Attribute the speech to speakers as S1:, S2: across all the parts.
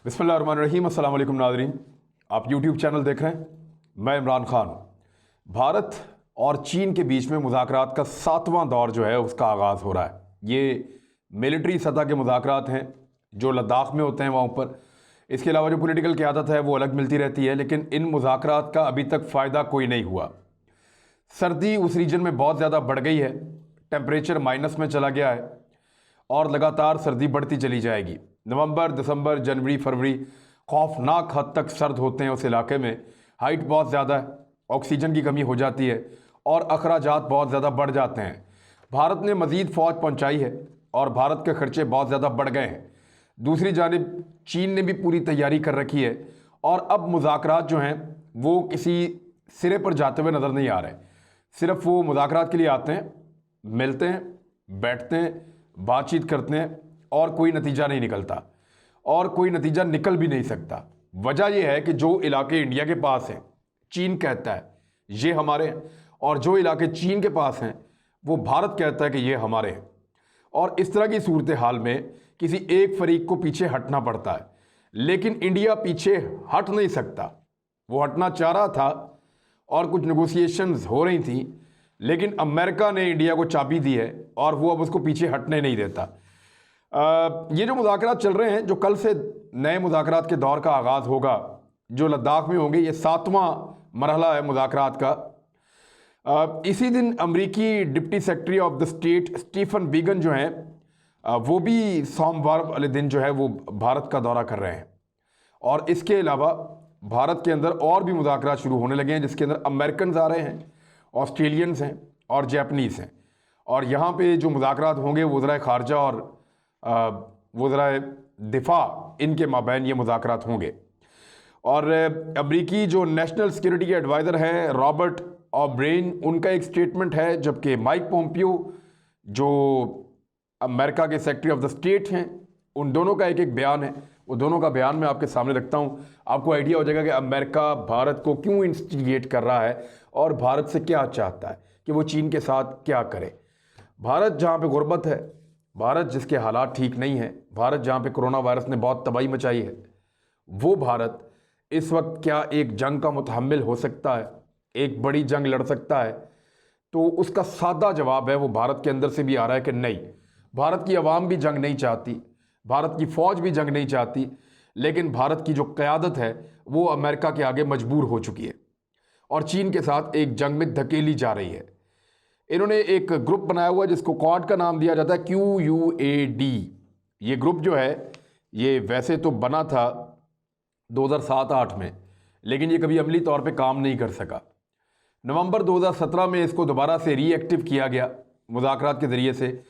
S1: बिस्मिल्लाहिर्रहमानिर्रहीम। अस्सलाम वालेकुम नाज़रीन, आप यूट्यूब चैनल देख रहे हैं। मैं इमरान खान। भारत और चीन के बीच में मुज़ाकरात का 7वां दौर जो है उसका आगाज़ हो रहा है। ये मिलिट्री सतह के मुज़ाकरात हैं जो लद्दाख में होते हैं वहाँ ऊपर। इसके अलावा जो पॉलिटिकल क़यादत है वो अलग मिलती रहती है, लेकिन इन मुज़ाकरात का अभी तक फ़ायदा कोई नहीं हुआ। सर्दी उस रीजन में बहुत ज़्यादा बढ़ गई है, टेम्परेचर माइनस में चला गया है और लगातार सर्दी बढ़ती चली जाएगी। नवंबर, दिसंबर, जनवरी, फरवरी खौफनाक हद तक सर्द होते हैं उस इलाके में। हाइट बहुत ज़्यादा है, ऑक्सीजन की कमी हो जाती है और अखराजात बहुत ज़्यादा बढ़ जाते हैं। भारत ने मज़ीद फ़ौज पहुंचाई है और भारत के खर्चे बहुत ज़्यादा बढ़ गए हैं। दूसरी जानिब चीन ने भी पूरी तैयारी कर रखी है और अब मुज़ाकरात जो हैं वो किसी सिरे पर जाते हुए नज़र नहीं आ रहे। सिर्फ वो मुज़ाकरात के लिए आते हैं, मिलते हैं, बैठते हैं, बातचीत करते हैं और कोई नतीजा नहीं निकलता और कोई नतीजा निकल भी नहीं सकता। वजह यह है कि जो इलाके इंडिया के पास हैं, चीन कहता है ये हमारे हैं, और जो इलाके चीन के पास हैं वो भारत कहता है कि ये हमारे हैं। और इस तरह की सूरत हाल में किसी एक फरीक को पीछे हटना पड़ता है, लेकिन इंडिया पीछे हट नहीं सकता। वो हटना चाह रहा था और कुछ नेगोशिएशंस हो रही थी, लेकिन अमेरिका ने इंडिया को चाबी दी है और वो अब उसको पीछे हटने नहीं देता। ये जो मुज़ाकरात चल रहे हैं, जो कल से नए मुज़ाकरात के दौर का आगाज़ होगा जो लद्दाख में होंगे, ये 7वां मरहला है मुज़ाकरात का। इसी दिन अमरीकी deputy secretary of the state Stephen Biegun जो हैं वो भी सोमवार वाले दिन जो है वो भारत का दौरा कर रहे हैं। और इसके अलावा भारत के अंदर और भी मुज़ाकरात शुरू होने लगे हैं, जिसके अंदर अमेरिकन आ रहे हैं, ऑस्ट्रेलियंस हैं और जैपनीज़ हैं। और यहाँ पे जो मुज़ाकरात होंगे वज़राए ख़ारजा और वज़राए दिफा, इनके माबैन ये मुज़ाकरात होंगे। और अमरीकी जो नेशनल सिक्योरिटी के एडवाइज़र हैं रॉबर्ट ओब्रेन, उनका एक स्टेटमेंट है, जबकि माइक पोम्पियो जो अमेरिका के सेक्रेटरी ऑफ द स्टेट हैं, उन दोनों का एक एक बयान है। वो दोनों का बयान मैं आपके सामने रखता हूँ, आपको आइडिया हो जाएगा कि अमेरिका भारत को क्यों इंस्टिगेट कर रहा है और भारत से क्या चाहता है कि वो चीन के साथ क्या करे। भारत जहाँ पे गुर्बत है, भारत जिसके हालात ठीक नहीं है, भारत जहाँ पे कोरोना वायरस ने बहुत तबाही मचाई है, वो भारत इस वक्त क्या एक जंग का मुतहम्मिल हो सकता है, एक बड़ी जंग लड़ सकता है? तो उसका सादा जवाब है वो भारत के अंदर से भी आ रहा है कि नहीं, भारत की आवाम भी जंग नहीं चाहती, भारत की फ़ौज भी जंग नहीं चाहती, लेकिन भारत की जो क़यादत है वो अमेरिका के आगे मजबूर हो चुकी है और चीन के साथ एक जंग में धकेली जा रही है। इन्होंने एक ग्रुप बनाया हुआ है जिसको क्वाड का नाम दिया जाता है, QUAD। ये ग्रुप जो है ये वैसे तो बना था 2007-8 में, लेकिन ये कभी अमली तौर पे काम नहीं कर सका। नवंबर 2017 में इसको दोबारा से रीएक्टिव किया गया मुज़ाकरात के ज़रिए से।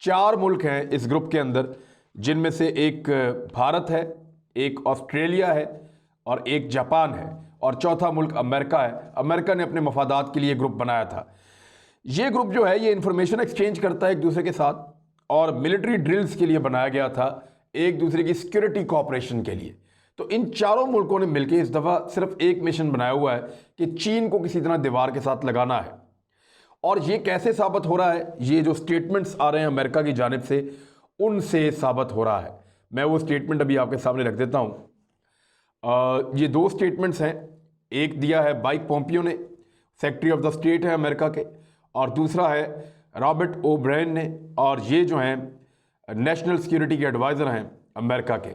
S1: 4 मुल्क हैं इस ग्रुप के अंदर, जिनमें से एक भारत है, एक ऑस्ट्रेलिया है और एक जापान है और चौथा मुल्क अमेरिका है। अमेरिका ने अपने मफादात के लिए ग्रुप बनाया था। ये ग्रुप जो है ये इंफॉर्मेशन एक्सचेंज करता है एक दूसरे के साथ और मिलिट्री ड्रिल्स के लिए बनाया गया था, एक दूसरे की सिक्योरिटी कोऑपरेशन के लिए। तो इन चारों मुल्कों ने मिलकर इस दफ़ा सिर्फ एक मिशन बनाया हुआ है कि चीन को किसी तरह दीवार के साथ लगाना है। और ये कैसे साबित हो रहा है? ये जो स्टेटमेंट्स आ रहे हैं अमेरिका की जानिब से, उनसे साबित हो रहा है। मैं वो स्टेटमेंट अभी आपके सामने रख देता हूँ। ये 2 स्टेटमेंट्स हैं, एक दिया है माइक पोम्पियो ने, सेक्रेटरी ऑफ द स्टेट है अमेरिका के, और दूसरा है रॉबर्ट ओब्रेन ने, और ये जो हैं नेशनल सिक्योरिटी के एडवाइज़र हैं अमेरिका के।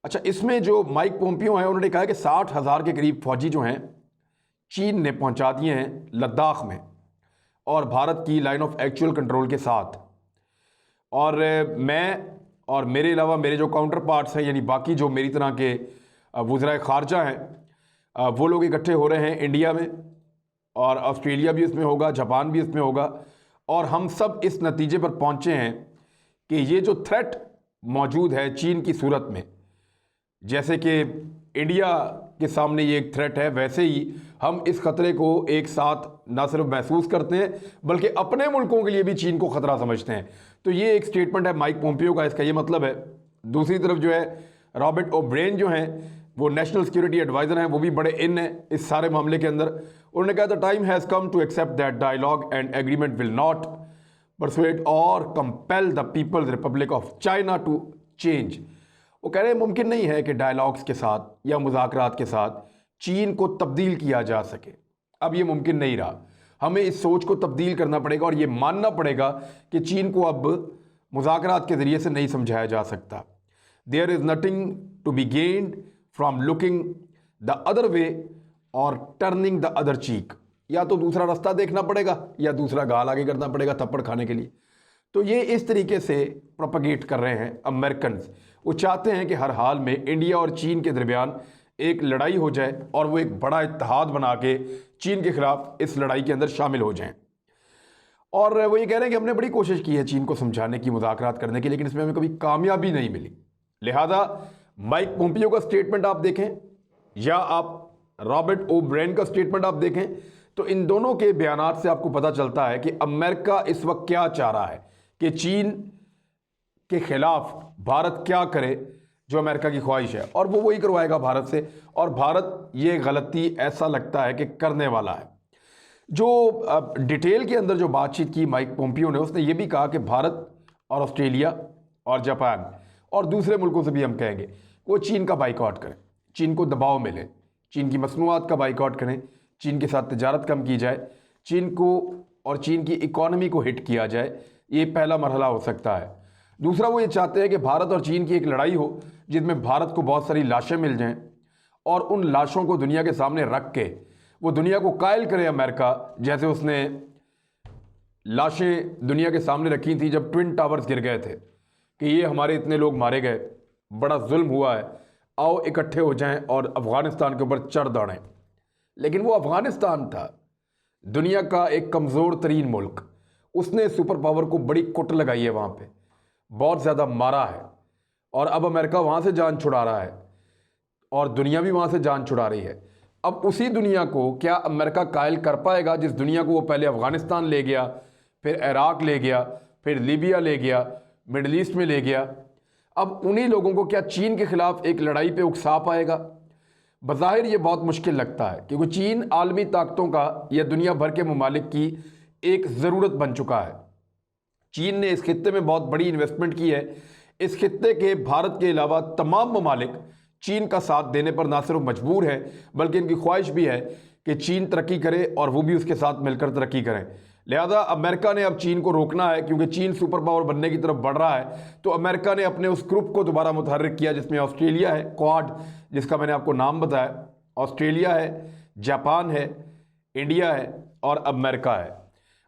S1: अच्छा, इसमें जो माइक पोम्पियो हैं उन्होंने कहा है कि 60,000 के करीब फौजी जो हैं चीन ने पहुंचा दिए हैं लद्दाख में और भारत की लाइन ऑफ एक्चुअल कंट्रोल के साथ। और मैं और मेरे अलावा मेरे जो काउंटर पार्ट्स हैं, यानी बाकी जो मेरी तरह के वज़राए ख़ारजा हैं, वो लोग इकट्ठे हो रहे हैं इंडिया में, और ऑस्ट्रेलिया भी इसमें होगा, जापान भी इसमें होगा। और हम सब इस नतीजे पर पहुंचे हैं कि ये जो थ्रेट मौजूद है चीन की सूरत में, जैसे कि इंडिया के सामने ये एक थ्रेट है, वैसे ही हम इस ख़तरे को एक साथ ना सिर्फ महसूस करते हैं बल्कि अपने मुल्कों के लिए भी चीन को ख़तरा समझते हैं। तो ये एक स्टेटमेंट है माइक पोम्पियो का, इसका ये मतलब है। दूसरी तरफ जो है रॉबर्ट ओब्रेन जो हैं वो नेशनल सिक्योरिटी एडवाइज़र हैं, वो भी बड़े इन हैं इस सारे मामले के अंदर। उन्होंने कहा the time has come to accept that dialogue and agreement will not persuade और compel the People's Republic of China to change. वो कह रहे हैं मुमकिन नहीं है कि डायलॉग्स के साथ या मुज़ाकरात के साथ चीन को तब्दील किया जा सके। अब ये मुमकिन नहीं रहा, हमें इस सोच को तब्दील करना पड़ेगा और ये मानना पड़ेगा कि चीन को अब मुज़ाकरात के ज़रिए से नहीं समझाया जा सकता। There is nothing to be gained from looking the other way और टर्निंग द अदर चीक। या तो दूसरा रास्ता देखना पड़ेगा या दूसरा गाल आगे करना पड़ेगा थप्पड़ खाने के लिए। तो ये इस तरीके से प्रोपगेट कर रहे हैं अमेरिकन। वो चाहते हैं कि हर हाल में इंडिया और चीन के दरमियान एक लड़ाई हो जाए और वो एक बड़ा इत्तेहाद बना के चीन के खिलाफ इस लड़ाई के अंदर शामिल हो जाएं। और वो ये कह रहे हैं कि हमने बड़ी कोशिश की है चीन को समझाने की, मुज़ाकरात करने की, लेकिन इसमें हमें कभी कामयाबी नहीं मिली। लिहाजा माइक पोम्पियो का स्टेटमेंट आप देखें या आप रॉबर्ट ओ ब्रेन का स्टेटमेंट आप देखें, तो इन दोनों के बयानात से आपको पता चलता है कि अमेरिका इस वक्त क्या चाह रहा है कि चीन के खिलाफ भारत क्या करे जो अमेरिका की ख्वाहिश है, और वो वही करवाएगा भारत से। और भारत ये गलती ऐसा लगता है कि करने वाला है। जो डिटेल के अंदर जो बातचीत की माइक पोम्पियो ने, उसने ये भी कहा कि भारत और ऑस्ट्रेलिया और जापान और दूसरे मुल्कों से भी हम कहेंगे वो चीन का बाइकआउट करें, चीन को दबाव मिले, चीन की मसनूआत का बाइकआउट करें, चीन के साथ तिजारत कम की जाए, चीन को और चीन की इकॉनमी को हिट किया जाए। ये पहला मरहला हो सकता है। दूसरा, वो ये चाहते हैं कि भारत और चीन की एक लड़ाई हो जिसमें भारत को बहुत सारी लाशें मिल जाएं और उन लाशों को दुनिया के सामने रख के वो दुनिया को कायल करे अमेरिका, जैसे उसने लाशें दुनिया के सामने रखी थी जब ट्विन टावर्स गिर गए थे कि ये हमारे इतने लोग मारे गए, बड़ा जुल्म हुआ है, आओ इकट्ठे हो जाएं और अफ़गानिस्तान के ऊपर चढ़ दौड़ें। लेकिन वो अफ़गानिस्तान था, दुनिया का एक कमज़ोर तरीन मुल्क, उसने सुपर पावर को बड़ी कुट लगाई है, वहाँ पे बहुत ज़्यादा मारा है, और अब अमेरिका वहाँ से जान छुड़ा रहा है और दुनिया भी वहाँ से जान छुड़ा रही है। अब उसी दुनिया को क्या अमेरिका कायल कर पाएगा जिस दुनिया को वो पहले अफ़गानिस्तान ले गया, फिर इराक़ ले गया, फिर लीबिया ले गया, मिडल ईस्ट में ले गया। अब उन्हीं लोगों को क्या चीन के ख़िलाफ़ एक लड़ाई पे उकसा पाएगा? बज़ाहिर ये बहुत मुश्किल लगता है, क्योंकि चीन आलमी ताकतों का या दुनिया भर के ममालिक की एक ज़रूरत बन चुका है। चीन ने इस खित्ते में बहुत बड़ी इन्वेस्टमेंट की है। इस खित्ते के भारत के अलावा तमाम ममालिक चीन का साथ देने पर ना सिर्फ मजबूर है, बल्कि इनकी ख्वाहिश भी है कि चीन तरक्की करे और वो भी उसके साथ मिलकर तरक्की करें। लिहाजा अमेरिका ने अब चीन को रोकना है, क्योंकि चीन सुपर पावर बनने की तरफ बढ़ रहा है। तो अमेरिका ने अपने उस ग्रुप को दोबारा मुतहर्रिक किया जिसमें ऑस्ट्रेलिया है, क्वाड, जिसका मैंने आपको नाम बताया। ऑस्ट्रेलिया है, जापान है, इंडिया है और अमेरिका है।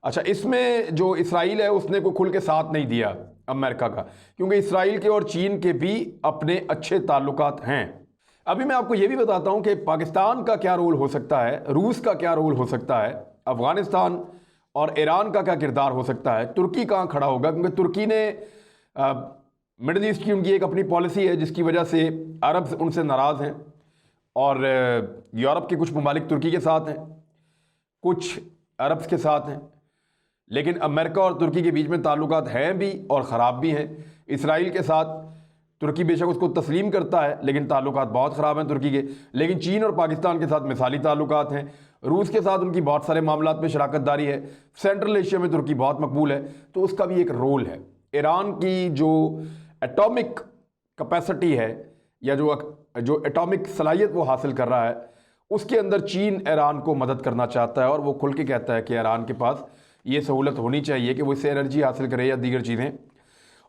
S1: अच्छा, इसमें जो इसराइल है उसने कोई खुल के साथ नहीं दिया अमेरिका का, क्योंकि इसराइल के और चीन के भी अपने अच्छे ताल्लुकात हैं। अभी मैं आपको ये भी बताता हूँ कि पाकिस्तान का क्या रोल हो सकता है, रूस का क्या रोल हो सकता है, अफ़गानिस्तान और ईरान का क्या किरदार हो सकता है, तुर्की कहाँ खड़ा होगा, क्योंकि तुर्की ने मिडल ईस्ट की उनकी एक अपनी पॉलिसी है जिसकी वजह से अरब उनसे नाराज़ हैं, और यूरोप के कुछ ममालिक तुर्की के साथ हैं, कुछ अरब्स के साथ हैं। लेकिन अमेरिका और तुर्की के बीच में ताल्लुकात हैं भी और ख़राब भी हैं। इसराइल के साथ तुर्की बेशक उसको तस्लीम करता है, लेकिन ताल्लुकात बहुत ख़राब हैं तुर्की के। लेकिन चीन और पाकिस्तान के साथ मिसाली ताल्लुकात हैं। रूस के साथ उनकी बहुत सारे मामलात में शराकतदारी है। सेंट्रल एशिया में तुर्की बहुत मकबूल है, तो उसका भी एक रोल है। ईरान की जो एटॉमिक कैपेसिटी है या जो एटॉमिक सलाहियत वो हासिल कर रहा है, उसके अंदर चीन ईरान को मदद करना चाहता है, और वो खुल के कहता है कि ईरान के पास ये सहूलत होनी चाहिए कि वो इससे एनर्जी हासिल करे या दीगर चीज़ें।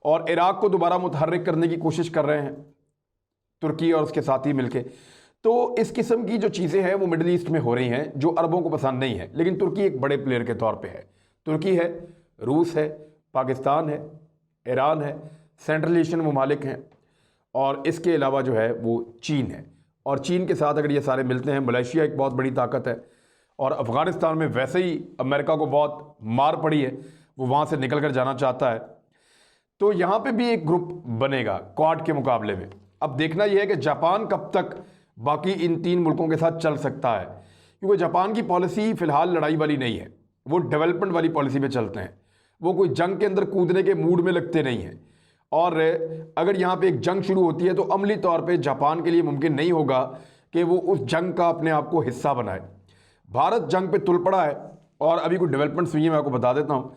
S1: और इराक़ को दोबारा मुतहर्रिक करने की कोशिश कर रहे हैं तुर्की और उसके साथी मिलके। तो इस किस्म की जो चीज़ें हैं वो मिडल ईस्ट में हो रही हैं जो अरबों को पसंद नहीं है, लेकिन तुर्की एक बड़े प्लेयर के तौर पे है। तुर्की है, रूस है, पाकिस्तान है, ईरान है, सेंट्रल एशियन ममालिक हैं, और इसके अलावा जो है वो चीन है। और चीन के साथ अगर ये सारे मिलते हैं, मलेशिया एक बहुत बड़ी ताकत है, और अफ़गानिस्तान में वैसे ही अमेरिका को बहुत मार पड़ी है, वो वहाँ से निकल कर जाना चाहता है। तो यहाँ पे भी एक ग्रुप बनेगा क्वाड के मुकाबले में। अब देखना यह है कि जापान कब तक बाकी इन तीन मुल्कों के साथ चल सकता है, क्योंकि जापान की पॉलिसी फ़िलहाल लड़ाई वाली नहीं है, वो डेवलपमेंट वाली पॉलिसी पे चलते हैं। वो कोई जंग के अंदर कूदने के मूड में लगते नहीं हैं, और अगर यहाँ पे एक जंग शुरू होती है तो अमली तौर पे जापान के लिए मुमकिन नहीं होगा कि वो उस जंग का अपने आप को हिस्सा बनाए। भारत जंग पे तुल पड़ा है, और अभी कुछ डेवलपमेंट्स हुई है, मैं आपको बता देता हूँ।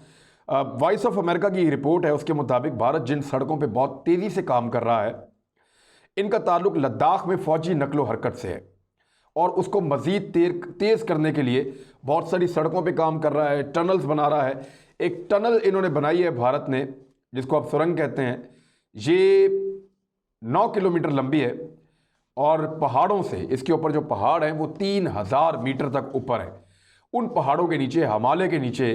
S1: वॉइस ऑफ अमेरिका की रिपोर्ट है, उसके मुताबिक भारत जिन सड़कों पे बहुत तेज़ी से काम कर रहा है, इनका ताल्लुक लद्दाख में फौजी नकलो हरकत से है और उसको मज़ीद तेज़ करने के लिए बहुत सारी सड़कों पे काम कर रहा है, टनल्स बना रहा है। एक टनल इन्होंने बनाई है भारत ने, जिसको आप सुरंग कहते हैं। ये 9 किलोमीटर लंबी है और पहाड़ों से, इसके ऊपर जो पहाड़ हैं वो 3000 मीटर तक ऊपर है। उन पहाड़ों के नीचे, हिमालय के नीचे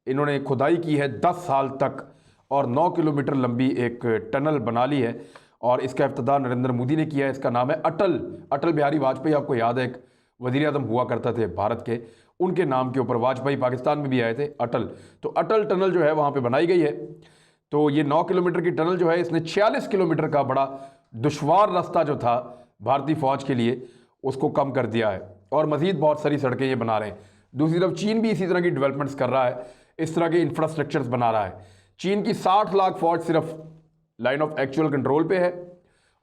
S1: इन्होंने खुदाई की है 10 साल तक और 9 किलोमीटर लंबी एक टनल बना ली है और इसका इफ्तिताह नरेंद्र मोदी ने किया है। इसका नाम है अटल बिहारी वाजपेयी। आपको याद है, एक वज़ीर आज़म हुआ करता थे भारत के, उनके नाम के ऊपर वाजपेयी पाकिस्तान में भी आए थे, अटल। तो अटल टनल जो है वहाँ पे बनाई गई है। तो ये 9 किलोमीटर की टनल जो है, इसने 46 किलोमीटर का बड़ा दुश्वार रास्ता जो था भारतीय फ़ौज के लिए, उसको कम कर दिया है और मज़ीद बहुत सारी सड़कें ये बना रहे हैं। दूसरी तरफ चीन भी इसी तरह की डेवलपमेंट्स कर रहा है, इस तरह के इंफ्रास्ट्रक्चर्स बना रहा है। चीन की 60 लाख फ़ौज सिर्फ लाइन ऑफ एक्चुअल कंट्रोल पे है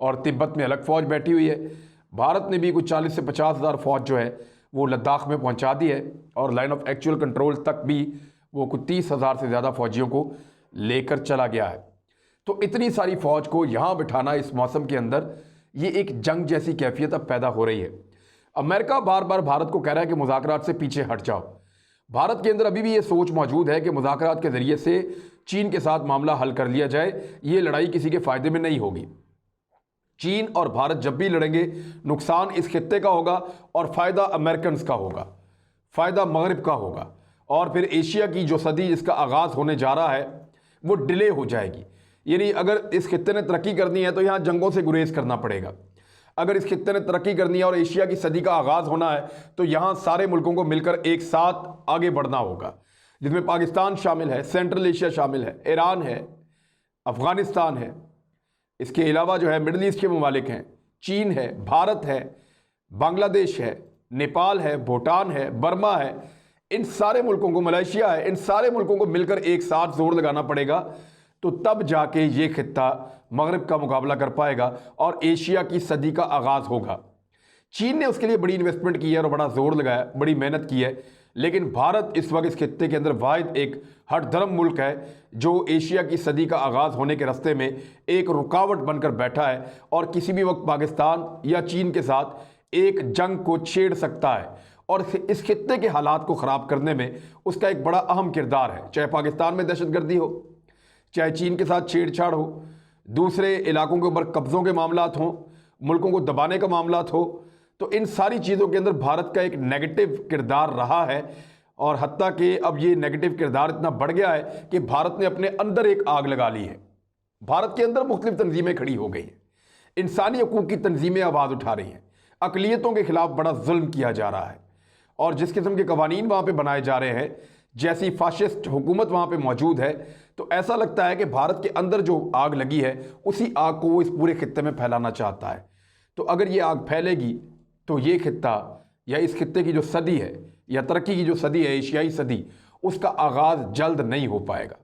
S1: और तिब्बत में अलग फ़ौज बैठी हुई है। भारत ने भी कुछ 40 से 50 हज़ार फ़ौज जो है वो लद्दाख में पहुंचा दी है और लाइन ऑफ एक्चुअल कंट्रोल तक भी वो कुछ 30 हज़ार से ज़्यादा फ़ौजियों को लेकर चला गया है। तो इतनी सारी फ़ौज को यहाँ बिठाना इस मौसम के अंदर, ये एक जंग जैसी कैफियत अब पैदा हो रही है। अमेरिका बार बार भारत को कह रहा है कि मुज़ाकरात से पीछे हट जाओ। भारत के अंदर अभी भी ये सोच मौजूद है कि मुज़ाकरात के ज़रिए से चीन के साथ मामला हल कर लिया जाए, ये लड़ाई किसी के फ़ायदे में नहीं होगी। चीन और भारत जब भी लड़ेंगे, नुकसान इस खित्ते का होगा और फ़ायदा अमेरिकन का होगा, फ़ायदा मगरिब का होगा। और फिर एशिया की जो सदी जिसका आगाज़ होने जा रहा है वो डिले हो जाएगी। यानी अगर इस खित्ते ने तरक्की करनी है तो यहाँ जंगों से गुरेज करना पड़ेगा। अगर इस खित्ते ने तरक्की करनी है और एशिया की सदी का आगाज़ होना है तो यहाँ सारे मुल्कों को मिलकर एक साथ आगे बढ़ना होगा, जिसमें पाकिस्तान शामिल है, सेंट्रल एशिया शामिल है, ईरान है, अफ़गानिस्तान है, इसके अलावा जो है मिडल ईस्ट के ममालिक हैं, चीन है, भारत है, बांग्लादेश है, नेपाल है, भूटान है, बर्मा है। इन सारे मुल्कों को, मलेशिया है, इन सारे मुल्कों को मिलकर एक साथ जोर लगाना पड़ेगा, तो तब जाके ये खित्ता मगरिब का मुकाबला कर पाएगा और एशिया की सदी का आगाज़ होगा। चीन ने उसके लिए बड़ी इन्वेस्टमेंट की है और बड़ा जोर लगाया, बड़ी मेहनत की है, लेकिन भारत इस वक्त इस खित्ते के अंदर वाहिद एक हठधर्म मुल्क है जो एशिया की सदी का आगाज़ होने के रास्ते में एक रुकावट बनकर बैठा है और किसी भी वक्त पाकिस्तान या चीन के साथ एक जंग को छेड़ सकता है और इस खित्ते के हालात को ख़राब करने में उसका एक बड़ा अहम किरदार है। चाहे पाकिस्तान में दहशतगर्दी हो, चाहे चीन के साथ छेड़छाड़ हो, दूसरे इलाकों के ऊपर कब्ज़ों के मामलात हों, मुल्कों को दबाने का मामलात हो, तो इन सारी चीज़ों के अंदर भारत का एक नेगेटिव किरदार रहा है और हत्ता कि अब ये नेगेटिव किरदार इतना बढ़ गया है कि भारत ने अपने अंदर एक आग लगा ली है। भारत के अंदर मुख्तलिफ तंजीमें खड़ी हो गई हैं, इंसानी हकूक़ की तंजीमें आवाज़ उठा रही हैं, अक़लियतों के ख़िलाफ़ बड़ा जुल्म किया जा रहा है और जिस किस्म के कवानीन वहाँ पर बनाए जा रहे हैं, जैसी फाशिस्ट हुकूमत वहाँ पर मौजूद है, तो ऐसा लगता है कि भारत के अंदर जो आग लगी है उसी आग को वो इस पूरे खित्ते में फैलाना चाहता है। तो अगर ये आग फैलेगी तो ये खित्ता या इस खित्ते की जो सदी है या तरक्की की जो सदी है, एशियाई सदी, उसका आगाज़ जल्द नहीं हो पाएगा।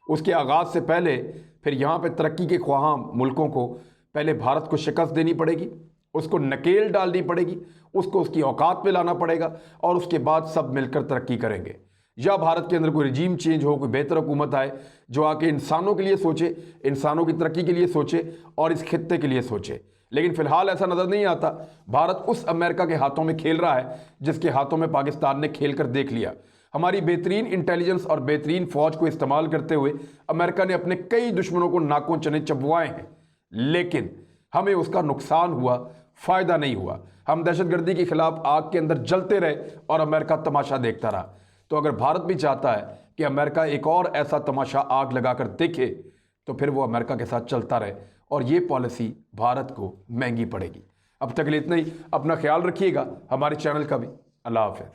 S1: उसके आगाज़ से पहले फिर यहाँ पे तरक्की के ख्वाहां मुल्कों को पहले भारत को शिकस्त देनी पड़ेगी, उसको नकेल डालनी पड़ेगी, उसको उसकी औकात पे लाना पड़ेगा और उसके बाद सब मिलकर तरक्की करेंगे। या भारत के अंदर कोई रिजीम चेंज हो, कोई बेहतर हुकूमत आए जो आके इंसानों के लिए सोचे, इंसानों की तरक्की के लिए सोचे और इस खित्ते के लिए सोचे। लेकिन फ़िलहाल ऐसा नज़र नहीं आता। भारत उस अमेरिका के हाथों में खेल रहा है जिसके हाथों में पाकिस्तान ने खेल कर देख लिया। हमारी बेहतरीन इंटेलिजेंस और बेहतरीन फ़ौज को इस्तेमाल करते हुए अमेरिका ने अपने कई दुश्मनों को नाकों चने चबवाए हैं, लेकिन हमें उसका नुकसान हुआ, फ़ायदा नहीं हुआ। हम दहशतगर्दी के ख़िलाफ़ आग के अंदर जलते रहे और अमेरिका तमाशा देखता रहा। तो अगर भारत भी चाहता है कि अमेरिका एक और ऐसा तमाशा आग लगाकर देखे, तो फिर वो अमेरिका के साथ चलता रहे और ये पॉलिसी भारत को महंगी पड़ेगी। अब तक के लिए इतना ही। अपना ख्याल रखिएगा, हमारे चैनल का भी। अल्लाह हाफ़िज़।